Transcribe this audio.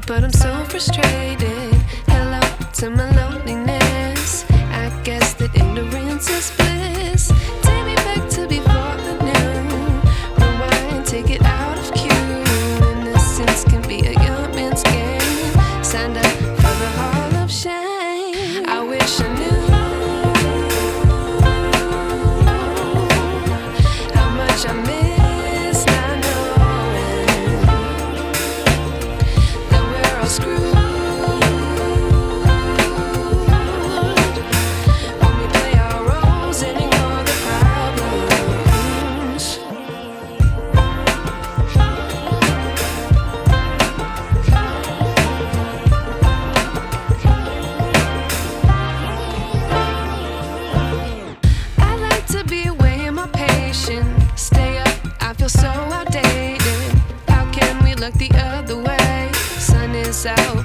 but I'm so frustrated. Hello to my loneliness. I guess that ignorance is bliss. Take me back to before I knew. Rewind, take it out of cue. Innocence can be a young man's game. Signed up for the hall of shame. I wish I knew how much I miss not knowing that we're all screwed when we play our roles and ignore the problems. I like to be away in my patience. Stay up, I feel so outdated. How can we look the other way? Sun is out,